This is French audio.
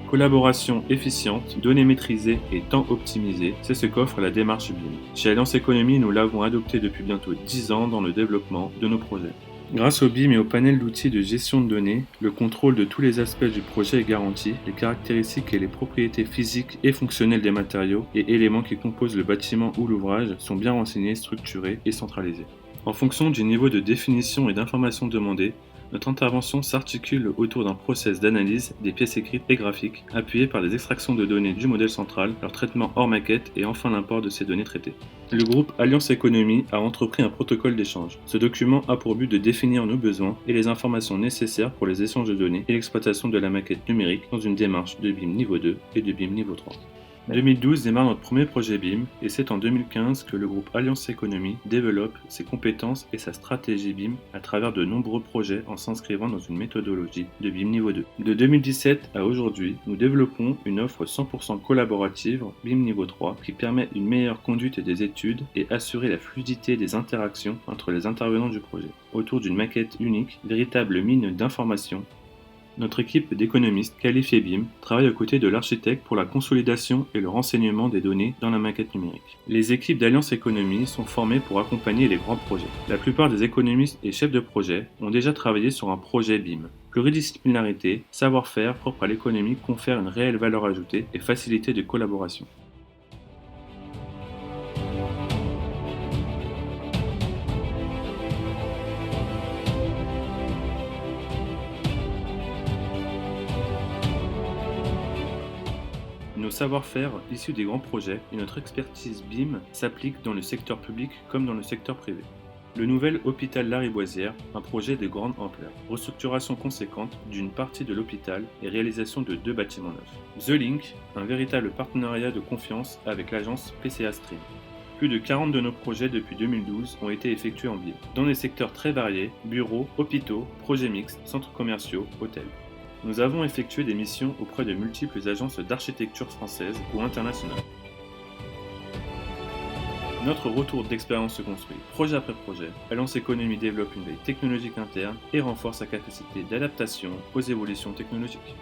Collaboration efficiente, données maîtrisées et temps optimisé, c'est ce qu'offre la démarche BIM. Chez Alliance Économie, nous l'avons adopté depuis bientôt 10 ans dans le développement de nos projets. Grâce au BIM et au panel d'outils de gestion de données, le contrôle de tous les aspects du projet est garanti, les caractéristiques et les propriétés physiques et fonctionnelles des matériaux et éléments qui composent le bâtiment ou l'ouvrage sont bien renseignés, structurés et centralisés. En fonction du niveau de définition et d'information demandé, notre intervention s'articule autour d'un process d'analyse des pièces écrites et graphiques, appuyé par des extractions de données du modèle central, leur traitement hors maquette et enfin l'import de ces données traitées. Le groupe Alliance Économie a entrepris un protocole d'échange. Ce document a pour but de définir nos besoins et les informations nécessaires pour les échanges de données et l'exploitation de la maquette numérique dans une démarche de BIM niveau 2 et de BIM niveau 3. 2012 démarre notre premier projet BIM et c'est en 2015 que le groupe Alliance Économie développe ses compétences et sa stratégie BIM à travers de nombreux projets en s'inscrivant dans une méthodologie de BIM niveau 2. De 2017 à aujourd'hui, nous développons une offre 100% collaborative BIM niveau 3 qui permet une meilleure conduite des études et assurer la fluidité des interactions entre les intervenants du projet. Autour d'une maquette unique, véritable mine d'informations, notre équipe d'économistes qualifiés BIM travaille aux côtés de l'architecte pour la consolidation et le renseignement des données dans la maquette numérique. Les équipes d'Alliance Économie sont formées pour accompagner les grands projets. La plupart des économistes et chefs de projet ont déjà travaillé sur un projet BIM. Pluridisciplinarité, savoir-faire propre à l'économie confèrent une réelle valeur ajoutée et facilité de collaboration. Nos savoir-faire issus des grands projets et notre expertise BIM s'appliquent dans le secteur public comme dans le secteur privé. Le nouvel hôpital Lariboisière, un projet de grande ampleur. Restructuration conséquente d'une partie de l'hôpital et réalisation de 2 bâtiments neufs. The Link, un véritable partenariat de confiance avec l'agence PCA Stream. Plus de 40 de nos projets depuis 2012 ont été effectués en BIM, dans des secteurs très variés, bureaux, hôpitaux, projets mixtes, centres commerciaux, hôtels. Nous avons effectué des missions auprès de multiples agences d'architecture françaises ou internationales. Notre retour d'expérience se construit projet après projet. Alliance Économie développe une veille technologique interne et renforce sa capacité d'adaptation aux évolutions technologiques.